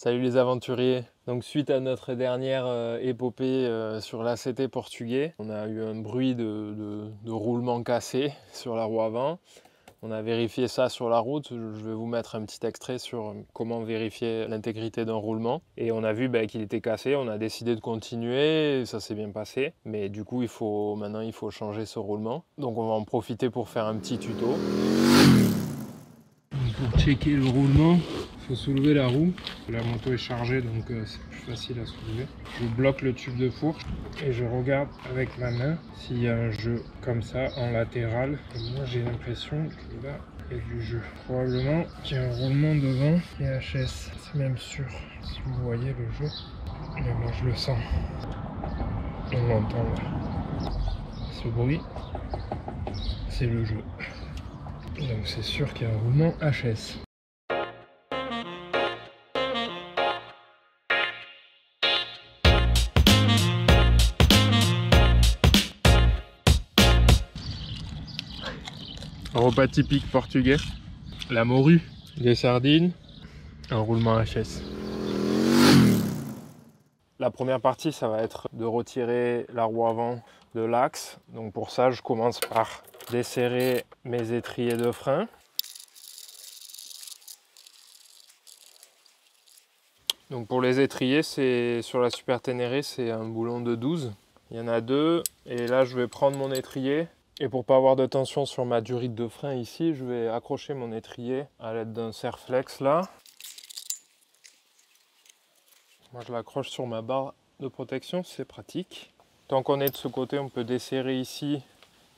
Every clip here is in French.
Salut les aventuriers. Donc suite à notre dernière épopée sur l'ACT portugais, on a eu un bruit de roulement cassé sur la roue avant. On a vérifié ça sur la route. Je vais vous mettre un petit extrait sur comment vérifier l'intégrité d'un roulement. Et on a vu qu'il était cassé. On a décidé de continuer. Et ça s'est bien passé. Mais du coup, maintenant, il faut changer ce roulement. Donc on va en profiter pour faire un petit tuto. Pour checker le roulement, il faut soulever la roue. La moto est chargée, donc c'est plus facile à soulever. Je bloque le tube de fourche et je regarde avec ma main s'il y a un jeu comme ça en latéral. Et moi j'ai l'impression que là il y a du jeu. Probablement qu'il y a un roulement devant qui est HS. C'est même sûr. Si vous voyez le jeu, mais moi je le sens. On l'entend là. Ce bruit, c'est le jeu. Donc c'est sûr qu'il y a un roulement HS. Repas typique portugais, la morue, des sardines, un roulement HS. La première partie, ça va être de retirer la roue avant de l'axe. Donc pour ça, je commence par desserrer mes étriers de frein. Donc pour les étriers, sur la Super Ténéré, c'est un boulon de 12. Il y en a deux, et là je vais prendre mon étrier. Et pour pas avoir de tension sur ma durite de frein ici, je vais accrocher mon étrier à l'aide d'un serre-flex là. Moi je l'accroche sur ma barre de protection, c'est pratique. Tant qu'on est de ce côté, on peut desserrer ici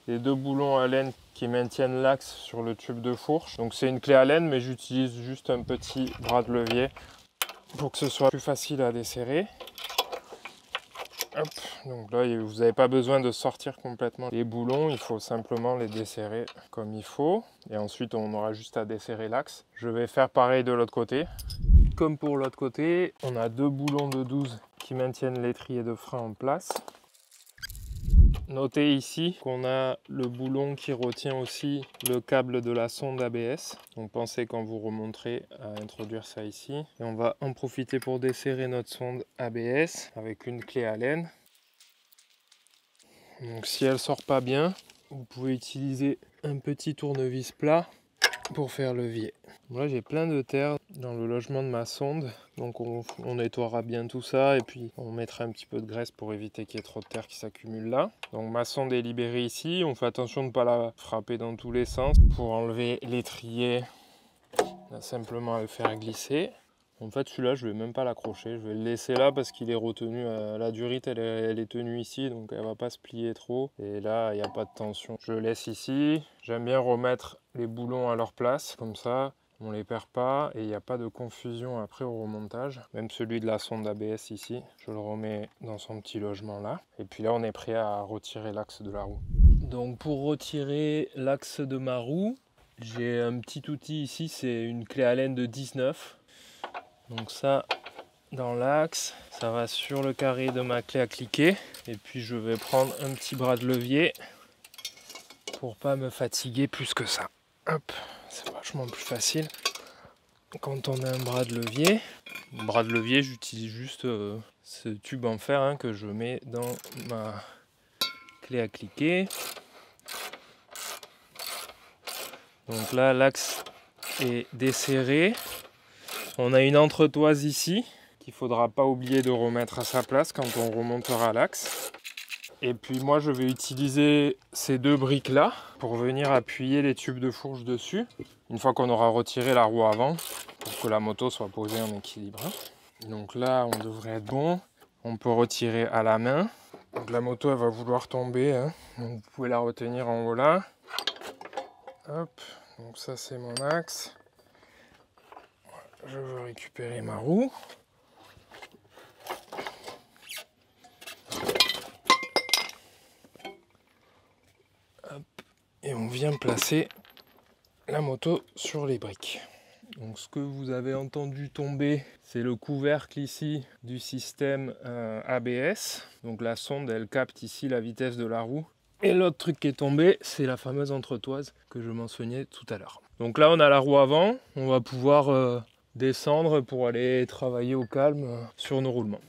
les deux boulons à laine qui maintiennent l'axe sur le tube de fourche. Donc c'est une clé à laine, mais j'utilise juste un petit bras de levier pour que ce soit plus facile à desserrer. Hop. Donc là, vous n'avez pas besoin de sortir complètement les boulons, il faut simplement les desserrer comme il faut. Et ensuite, on aura juste à desserrer l'axe. Je vais faire pareil de l'autre côté. Comme pour l'autre côté, on a deux boulons de 12 qui maintiennent l'étrier de frein en place. Notez ici qu'on a le boulon qui retient aussi le câble de la sonde ABS. Donc pensez quand vous remonterez à introduire ça ici. Et on va en profiter pour desserrer notre sonde ABS avec une clé à laine. Donc si elle ne sort pas bien, vous pouvez utiliser un petit tournevis plat pour faire levier. Là j'ai plein de terre dans le logement de ma sonde, donc on nettoiera bien tout ça et puis on mettra un petit peu de graisse pour éviter qu'il y ait trop de terre qui s'accumule là. Donc ma sonde est libérée ici, on fait attention de ne pas la frapper dans tous les sens. Pour enlever l'étrier, on a simplement à le faire glisser. En fait celui-là je vais même pas l'accrocher, je vais le laisser là parce qu'il est retenu, la durite elle est tenue ici donc elle va pas se plier trop et là il n'y a pas de tension. Je le laisse ici, j'aime bien remettre les boulons à leur place comme ça on les perd pas et il n'y a pas de confusion après au remontage. Même celui de la sonde ABS ici, je le remets dans son petit logement là et puis là on est prêt à retirer l'axe de la roue. Donc pour retirer l'axe de ma roue, j'ai un petit outil ici, c'est une clé à laine de 19. Donc ça, dans l'axe, ça va sur le carré de ma clé à cliquer. Et puis je vais prendre un petit bras de levier pour pas me fatiguer plus que ça. Hop, c'est vachement plus facile quand on a un bras de levier. Le bras de levier, j'utilise juste ce tube en fer que je mets dans ma clé à cliquer. Donc là, l'axe est desserré. On a une entretoise ici qu'il ne faudra pas oublier de remettre à sa place quand on remontera l'axe. Et puis moi je vais utiliser ces deux briques là pour venir appuyer les tubes de fourche dessus. Une fois qu'on aura retiré la roue avant pour que la moto soit posée en équilibre. Donc là on devrait être bon. On peut retirer à la main. Donc la moto elle va vouloir tomber. Donc vous pouvez la retenir en haut là. Hop, donc ça c'est mon axe. Je veux récupérer ma roue. Hop. Et on vient placer la moto sur les briques. Donc ce que vous avez entendu tomber, c'est le couvercle ici du système ABS. Donc la sonde, elle capte ici la vitesse de la roue. Et l'autre truc qui est tombé, c'est la fameuse entretoise que je mentionnais tout à l'heure. Donc là, on a la roue avant. On va pouvoir descendre pour aller travailler au calme sur nos roulements.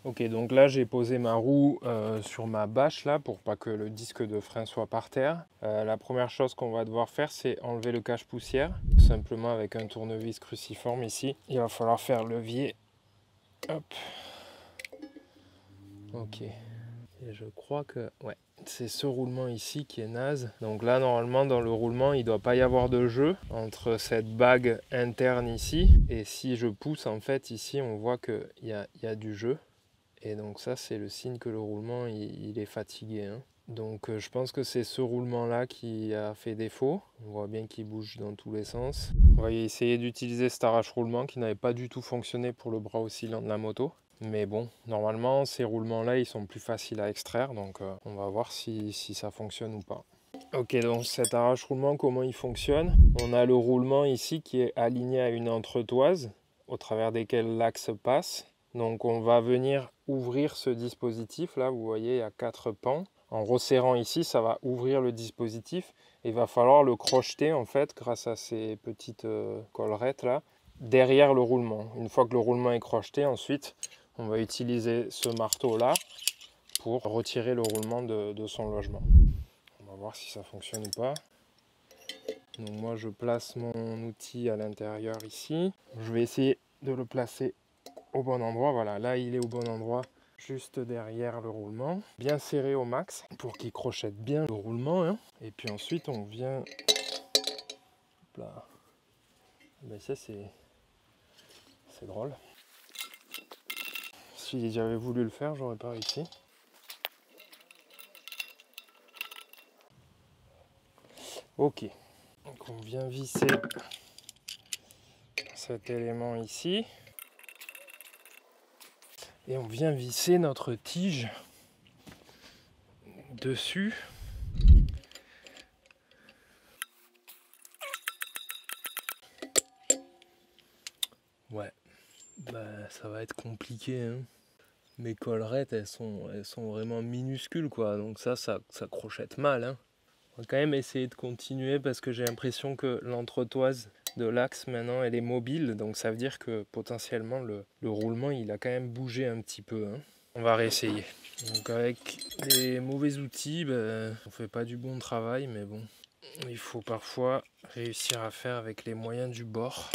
Ok, donc là j'ai posé ma roue sur ma bâche là pour pas que le disque de frein soit par terre. La première chose qu'on va devoir faire, c'est enlever le cache-poussière, simplement avec un tournevis cruciforme ici. Il va falloir faire levier. Hop. Ok. Et je crois que ouais, c'est ce roulement ici qui est naze. Donc là normalement dans le roulement il ne doit pas y avoir de jeu entre cette bague interne ici. Et si je pousse en fait ici on voit qu'il y a du jeu. Et donc ça c'est le signe que le roulement il est fatigué. Hein. Donc je pense que c'est ce roulement là qui a fait défaut. On voit bien qu'il bouge dans tous les sens. On va essayer d'utiliser cet arrache-roulement qui n'avait pas du tout fonctionné pour le bras oscillant de la moto. Mais bon, normalement, ces roulements-là, ils sont plus faciles à extraire. Donc, on va voir si ça fonctionne ou pas. Ok, donc cet arrache-roulement, comment il fonctionne? On a le roulement ici qui est aligné à une entretoise au travers desquelles l'axe passe. Donc, on va venir ouvrir ce dispositif. Là, vous voyez, il y a 4 pans. En resserrant ici, ça va ouvrir le dispositif. Et il va falloir le crocheter, en fait, grâce à ces petites collerettes là, derrière le roulement. Une fois que le roulement est crocheté, ensuite... on va utiliser ce marteau là pour retirer le roulement de son logement. On va voir si ça fonctionne ou pas. Donc moi je place mon outil à l'intérieur ici. Je vais essayer de le placer au bon endroit. Voilà, là il est au bon endroit, juste derrière le roulement. Bien serré au max pour qu'il crochette bien le roulement. Hein. Et puis ensuite on vient... Hop là. Ben ça c'est drôle. Si j'avais voulu le faire, j'aurais pas réussi. Ok, donc on vient visser cet élément ici. Et on vient visser notre tige dessus. Ouais, bah, ça va être compliqué. Hein. Mes collerettes, elles sont vraiment minuscules, quoi. Donc ça crochette mal. Hein. On va quand même essayer de continuer parce que j'ai l'impression que l'entretoise de l'axe maintenant elle est mobile. Donc ça veut dire que potentiellement le roulement il a quand même bougé un petit peu. Hein. On va réessayer. Donc avec les mauvais outils, ben, on fait pas du bon travail, mais bon, il faut parfois réussir à faire avec les moyens du bord.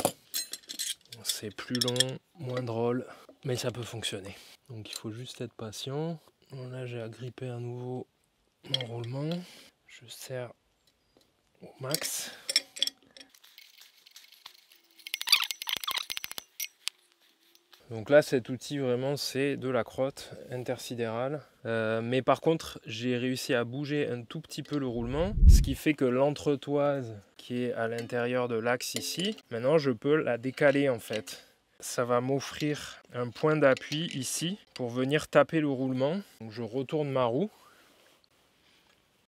C'est plus long, moins drôle, mais ça peut fonctionner. Donc il faut juste être patient. Bon, là j'ai agrippé à nouveau mon roulement. Je serre au max. Donc là cet outil vraiment c'est de la crotte intersidérale. Mais par contre j'ai réussi à bouger un tout petit peu le roulement. Ce qui fait que l'entretoise qui est à l'intérieur de l'axe ici, maintenant je peux la décaler en fait. Ça va m'offrir un point d'appui ici pour venir taper le roulement. Donc je retourne ma roue.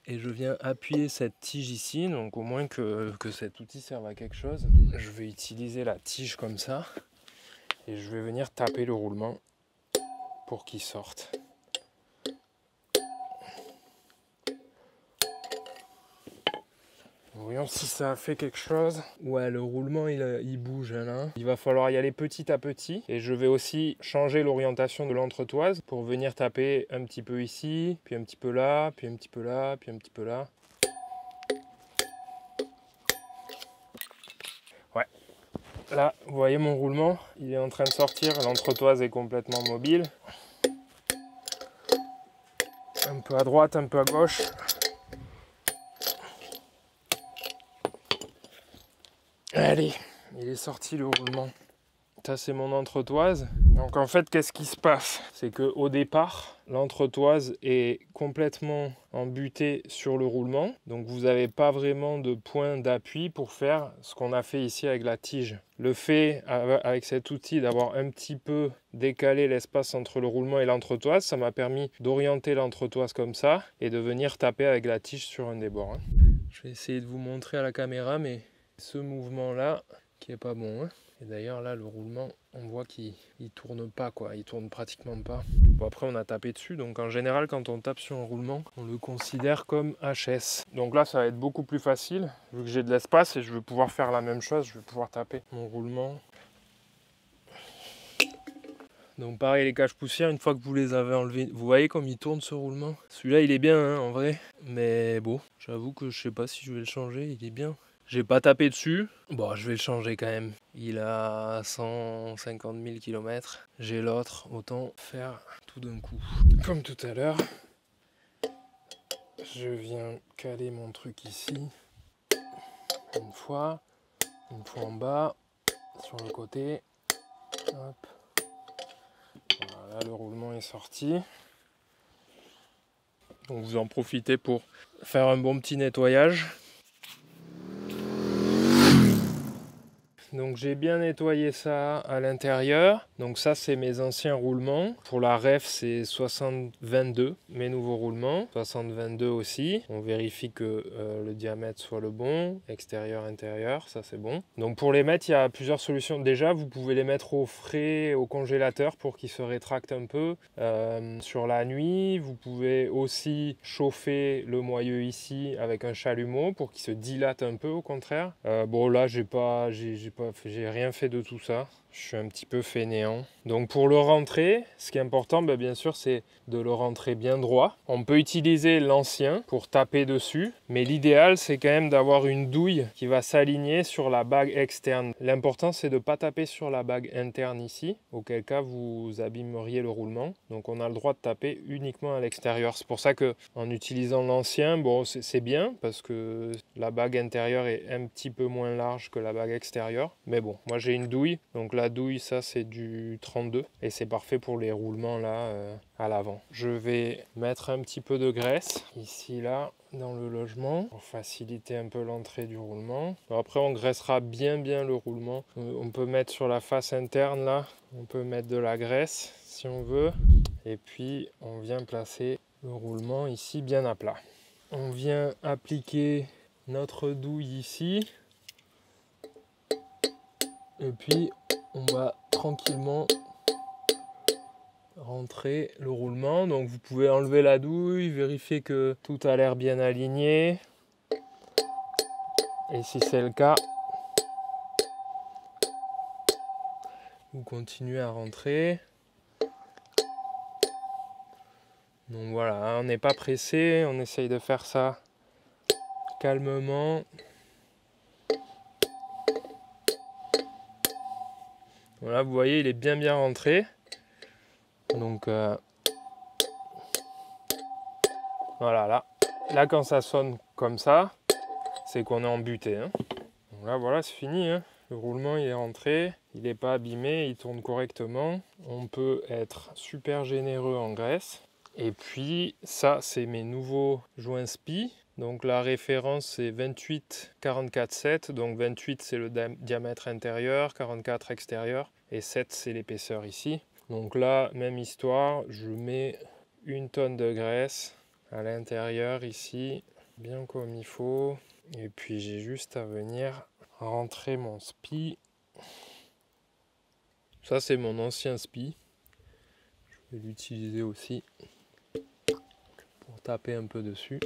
Et je viens appuyer cette tige ici, donc au moins que cet outil serve à quelque chose. Je vais utiliser la tige comme ça. Et je vais venir taper le roulement pour qu'il sorte. Voyons si ça a fait quelque chose. Ouais, le roulement il bouge là. Il va falloir y aller petit à petit. Et je vais aussi changer l'orientation de l'entretoise pour venir taper un petit peu ici, puis un petit peu là, puis un petit peu là, puis un petit peu là. Ouais. Là, vous voyez mon roulement, il est en train de sortir. L'entretoise est complètement mobile. Un peu à droite, un peu à gauche. Allez, il est sorti le roulement. Ça c'est mon entretoise. Donc en fait qu'est-ce qui se passe? C'est qu'au départ, l'entretoise est complètement embutée sur le roulement. Donc vous n'avez pas vraiment de point d'appui pour faire ce qu'on a fait ici avec la tige. Le fait avec cet outil d'avoir un petit peu décalé l'espace entre le roulement et l'entretoise, ça m'a permis d'orienter l'entretoise comme ça et de venir taper avec la tige sur un des bords. Je vais essayer de vous montrer à la caméra, mais ce mouvement là, qui est pas bon, hein. Et d'ailleurs là le roulement, on voit qu'il tourne pas quoi, il tourne pratiquement pas. Bon après on a tapé dessus, donc en général quand on tape sur un roulement, on le considère comme HS. Donc là ça va être beaucoup plus facile, vu que j'ai de l'espace et je vais pouvoir faire la même chose, je vais pouvoir taper mon roulement. Donc pareil les caches poussières, une fois que vous les avez enlevés, vous voyez comme il tourne ce roulement. Celui-là il est bien hein, en vrai, mais bon, j'avoue que je sais pas si je vais le changer, il est bien. J'ai pas tapé dessus, bon je vais le changer quand même. Il a 150 000 km, j'ai l'autre, autant faire tout d'un coup. Comme tout à l'heure, je viens caler mon truc ici, une fois en bas, sur le côté, hop. Voilà, le roulement est sorti. Donc vous en profitez pour faire un bon petit nettoyage. Donc j'ai bien nettoyé ça à l'intérieur. Donc ça c'est mes anciens roulements. Pour la ref c'est 60-22, mes nouveaux roulements. 60-22 aussi. On vérifie que le diamètre soit le bon. Extérieur, intérieur, ça c'est bon. Donc pour les mettre il y a plusieurs solutions. Déjà vous pouvez les mettre au frais, au congélateur pour qu'ils se rétractent un peu. Sur la nuit vous pouvez aussi chauffer le moyeu ici avec un chalumeau pour qu'il se dilate un peu au contraire. Bon là j'ai rien fait de tout ça. Je suis un petit peu fainéant. Donc pour le rentrer, ce qui est important, bien sûr, c'est de le rentrer bien droit. On peut utiliser l'ancien pour taper dessus, mais l'idéal, c'est quand même d'avoir une douille qui va s'aligner sur la bague externe. L'important, c'est de ne pas taper sur la bague interne ici, auquel cas vous abîmeriez le roulement. Donc on a le droit de taper uniquement à l'extérieur. C'est pour ça que en utilisant l'ancien, bon, c'est bien parce que la bague intérieure est un petit peu moins large que la bague extérieure. Mais bon, moi j'ai une douille, donc la douille, ça c'est du 32 et c'est parfait pour les roulements là à l'avant. Je vais mettre un petit peu de graisse ici là dans le logement pour faciliter un peu l'entrée du roulement. Après on graissera bien le roulement. On peut mettre sur la face interne là, on peut mettre de la graisse si on veut. Et puis on vient placer le roulement ici bien à plat. On vient appliquer notre douille ici. Et puis on va tranquillement rentrer le roulement. Donc vous pouvez enlever la douille, vérifier que tout a l'air bien aligné. Et si c'est le cas, vous continuez à rentrer. Donc voilà, on n'est pas pressé, on essaye de faire ça calmement. Voilà, vous voyez, il est bien rentré. Donc voilà, là quand ça sonne comme ça, c'est qu'on est en butée. Hein. Donc là voilà, c'est fini. Hein. Le roulement il est rentré, il n'est pas abîmé, il tourne correctement. On peut être super généreux en graisse. Et puis ça, c'est mes nouveaux joints SPI. Donc la référence c'est 28-44-7. Donc 28 c'est le diamètre intérieur, 44 extérieur et 7 c'est l'épaisseur ici. Donc là, même histoire, je mets 1 tonne de graisse à l'intérieur ici, bien comme il faut. Et puis j'ai juste à venir rentrer mon SPI. Ça c'est mon ancien SPI. Je vais l'utiliser aussi pour taper un peu dessus.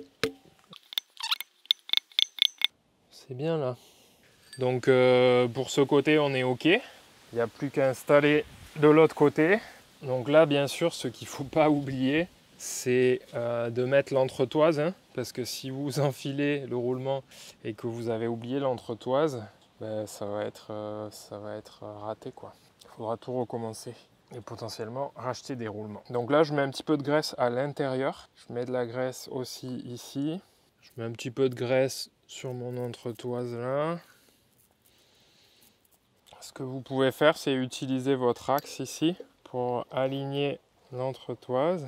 C'est bien là. Donc pour ce côté on est ok. Il n'y a plus qu'à installer de l'autre côté. Donc là bien sûr ce qu'il ne faut pas oublier c'est de mettre l'entretoise. Hein, parce que si vous enfilez le roulement et que vous avez oublié l'entretoise, ça va être raté quoi. Il faudra tout recommencer. Et potentiellement racheter des roulements. Donc là je mets un petit peu de graisse à l'intérieur. Je mets de la graisse aussi ici. Je mets un petit peu de graisse sur mon entretoise là. Ce que vous pouvez faire c'est utiliser votre axe ici pour aligner l'entretoise.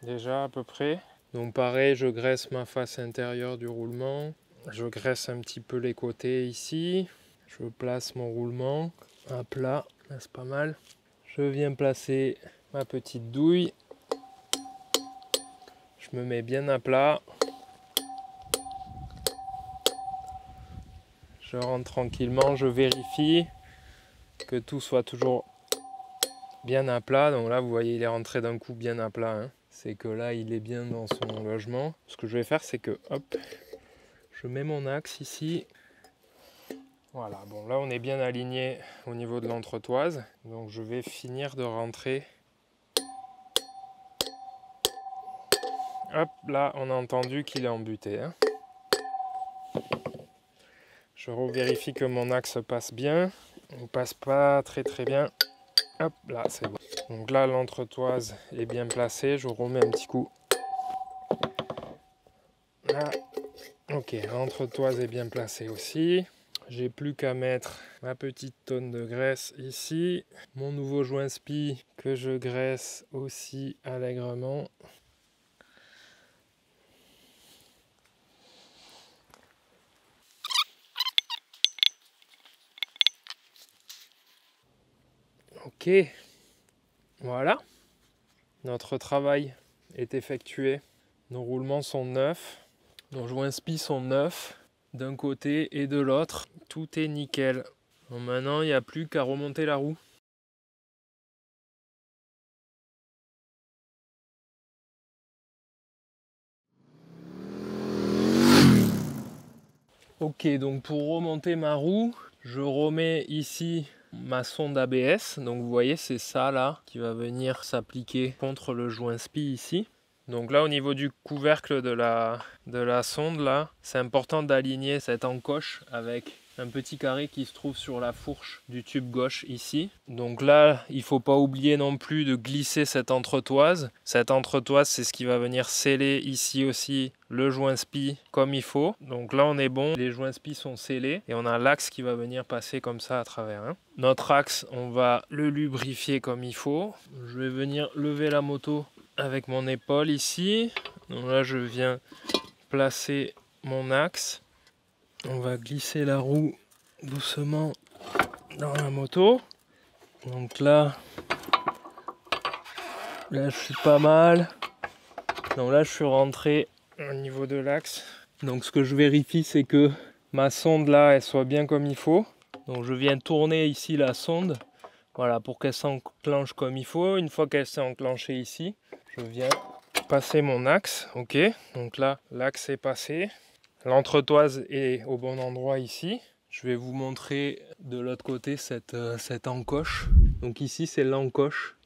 Déjà à peu près. Donc pareil je graisse ma face intérieure du roulement. Je graisse un petit peu les côtés ici. Je place mon roulement à plat. Là c'est pas mal. Je viens placer ma petite douille. Je me mets bien à plat. Je rentre tranquillement, je vérifie que tout soit toujours bien à plat. Donc là, vous voyez, il est rentré d'un coup bien à plat, hein. C'est que là, il est bien dans son logement. Ce que je vais faire, c'est que, hop, je mets mon axe ici. Voilà, bon là, on est bien aligné au niveau de l'entretoise. Donc je vais finir de rentrer. Hop, là, on a entendu qu'il est embuté, hein. Je revérifie que mon axe passe bien. Il ne passe pas très bien. Hop, là, c'est bon. Donc là, l'entretoise est bien placée. Je remets un petit coup. Là, ok, l'entretoise est bien placée aussi. J'ai plus qu'à mettre ma petite tonne de graisse ici. Mon nouveau joint spi que je graisse aussi allègrement. Ok, voilà. Notre travail est effectué. Nos roulements sont neufs. Nos joints spi sont neufs d'un côté et de l'autre. Tout est nickel. Bon, maintenant, il n'y a plus qu'à remonter la roue. Ok, donc pour remonter ma roue, je remets ici ma sonde ABS. Donc vous voyez, c'est ça là qui va venir s'appliquer contre le joint spi ici. Donc là, au niveau du couvercle de la sonde, là, c'est important d'aligner cette encoche avec un petit carré qui se trouve sur la fourche du tube gauche ici. Donc là, il ne faut pas oublier non plus de glisser cette entretoise. Cette entretoise, c'est ce qui va venir sceller ici aussi le joint spi comme il faut. Donc là, on est bon. Les joints spi sont scellés et on a l'axe qui va venir passer comme ça à travers, hein. Notre axe, on va le lubrifier comme il faut. Je vais venir lever la moto avec mon épaule ici. Donc là, je viens placer mon axe. On va glisser la roue doucement dans la moto. Donc là, je suis pas mal. Donc là, je suis rentré au niveau de l'axe. Donc ce que je vérifie, c'est que ma sonde là, elle soit bien comme il faut. Donc je viens tourner ici la sonde. Voilà, pour qu'elle s'enclenche comme il faut. Une fois qu'elle s'est enclenchée ici, je viens passer mon axe. Ok, donc là, l'axe est passé. L'entretoise est au bon endroit ici. Je vais vous montrer de l'autre côté cette encoche. Donc ici, c'est l'encoche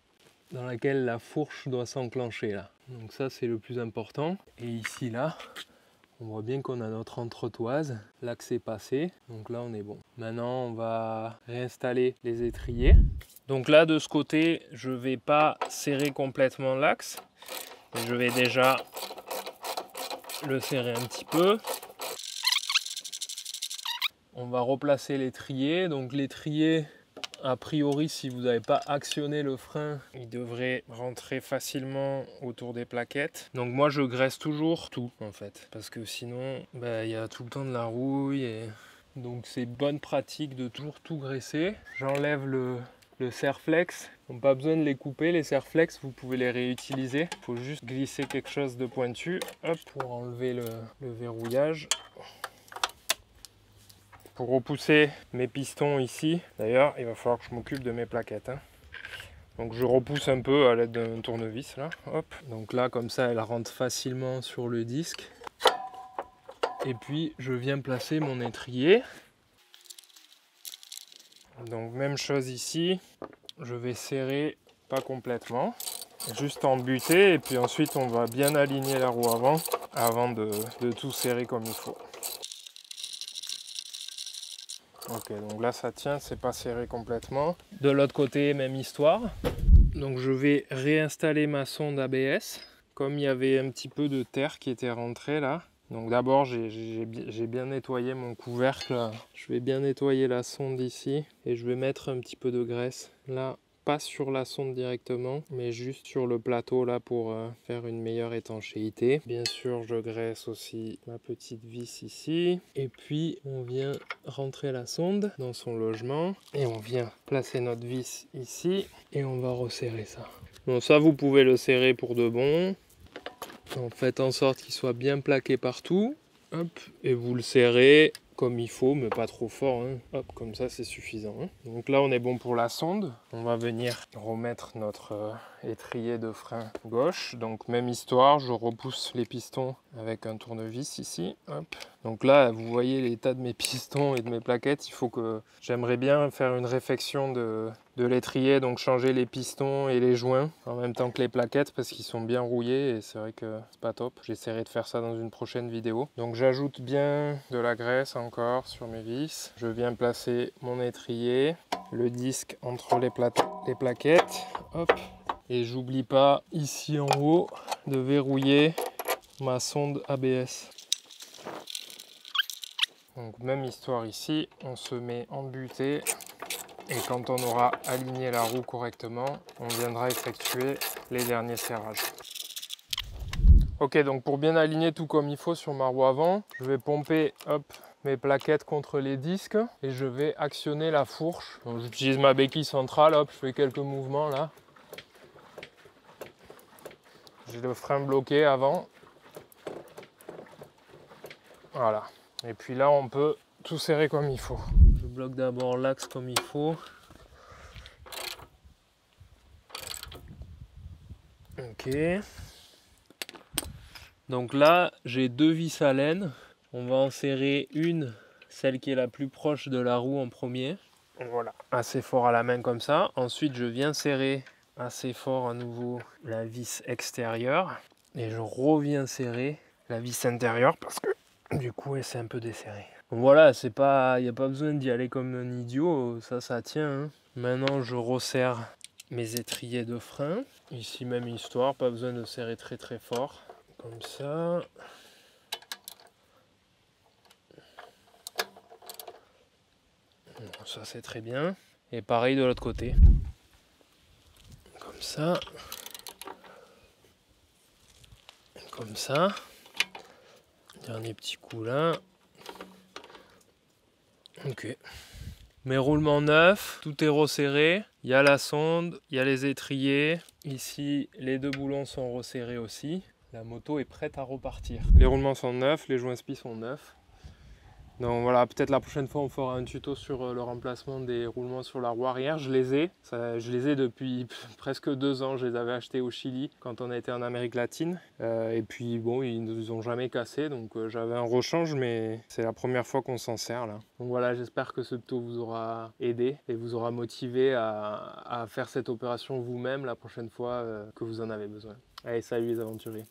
dans laquelle la fourche doit s'enclencher là. Donc ça, c'est le plus important. Et ici, là, on voit bien qu'on a notre entretoise. L'axe est passé. Donc là, on est bon. Maintenant, on va réinstaller les étriers. Donc là, de ce côté, je ne vais pas serrer complètement l'axe. Je vais déjà le serrer un petit peu. On va replacer l'étrier. Donc l'étrier, a priori, si vous n'avez pas actionné le frein, il devrait rentrer facilement autour des plaquettes. Donc moi, je graisse toujours tout en fait, parce que sinon, il y a tout le temps de la rouille. Donc c'est bonne pratique de toujours tout graisser. J'enlève le Serflex. Donc pas besoin de les couper, les Serflex, vous pouvez les réutiliser. Il faut juste glisser quelque chose de pointu, hop, pour enlever le verrouillage. Pour repousser mes pistons ici, d'ailleurs, il va falloir que je m'occupe de mes plaquettes, hein. Donc je repousse un peu à l'aide d'un tournevis là, hop. Donc là, comme ça, elle rentre facilement sur le disque. Et puis je viens placer mon étrier. Donc même chose ici, je vais serrer, pas complètement, juste embuter, et puis ensuite on va bien aligner la roue avant de tout serrer comme il faut. Ok, donc là ça tient, c'est pas serré complètement. De l'autre côté, même histoire. Donc je vais réinstaller ma sonde ABS. Comme il y avait un petit peu de terre qui était rentrée là. Donc d'abord j'ai bien nettoyé mon couvercle. Je vais bien nettoyer la sonde ici. Et je vais mettre un petit peu de graisse là. Pas sur la sonde directement, mais juste sur le plateau là pour faire une meilleure étanchéité. Bien sûr, je graisse aussi ma petite vis ici. Et puis, on vient rentrer la sonde dans son logement. Et on vient placer notre vis ici. Et on va resserrer ça. Donc ça, vous pouvez le serrer pour de bon. Donc faites en sorte qu'il soit bien plaqué partout. Hop, et vous le serrez comme il faut, mais pas trop fort, hein. Hop, comme ça c'est suffisant, hein. Donc là on est bon pour la sonde. On va venir remettre notre étrier de frein gauche. Donc même histoire, je repousse les pistons avec un tournevis ici. Hop. Donc là vous voyez l'état de mes pistons et de mes plaquettes. Il faut que j'aimerais bien faire une réfection de l'étrier, donc changer les pistons et les joints en même temps que les plaquettes parce qu'ils sont bien rouillés et c'est vrai que c'est pas top. J'essaierai de faire ça dans une prochaine vidéo. Donc j'ajoute bien de la graisse encore sur mes vis. Je viens placer mon étrier, le disque entre les plaquettes. Hop. Et j'oublie pas ici en haut de verrouiller ma sonde ABS. Donc même histoire ici, on se met en butée. Et quand on aura aligné la roue correctement, on viendra effectuer les derniers serrages. Ok, donc pour bien aligner tout comme il faut sur ma roue avant, je vais pomper hop, mes plaquettes contre les disques et je vais actionner la fourche. Donc j'utilise ma béquille centrale, hop, je fais quelques mouvements là. J'ai le frein bloqué avant. Voilà. Et puis là, on peut tout serrer comme il faut. Je bloque d'abord l'axe comme il faut. Ok. Donc là, j'ai deux vis à laine. On va en serrer une, celle qui est la plus proche de la roue en premier. Voilà. Assez fort à la main comme ça. Ensuite, je viens serrer assez fort à nouveau la vis extérieure. Et je reviens serrer la vis intérieure parce que du coup, elle s'est un peu desserrée. Donc voilà, c'est pas, il n'y a pas besoin d'y aller comme un idiot. Ça tient, hein. Maintenant, je resserre mes étriers de frein. Ici, même histoire, pas besoin de serrer très très fort. Comme ça. Ça c'est très bien. Et pareil de l'autre côté. Comme ça. Comme ça. Dernier petit coup là. Ok. Mes roulements neufs, tout est resserré. Il y a la sonde, il y a les étriers. Ici, les deux boulons sont resserrés aussi. La moto est prête à repartir. Les roulements sont neufs, les joints spi sont neufs. Donc voilà, peut-être la prochaine fois on fera un tuto sur le remplacement des roulements sur la roue arrière. Je les ai depuis presque 2 ans. Je les avais achetés au Chili quand on a été en Amérique latine. Et puis bon, ils ne nous ont jamais cassé. Donc j'avais un rechange, mais c'est la première fois qu'on s'en sert là. Donc voilà, j'espère que ce tuto vous aura aidé et vous aura motivé à faire cette opération vous-même la prochaine fois que vous en avez besoin. Allez, salut les aventuriers!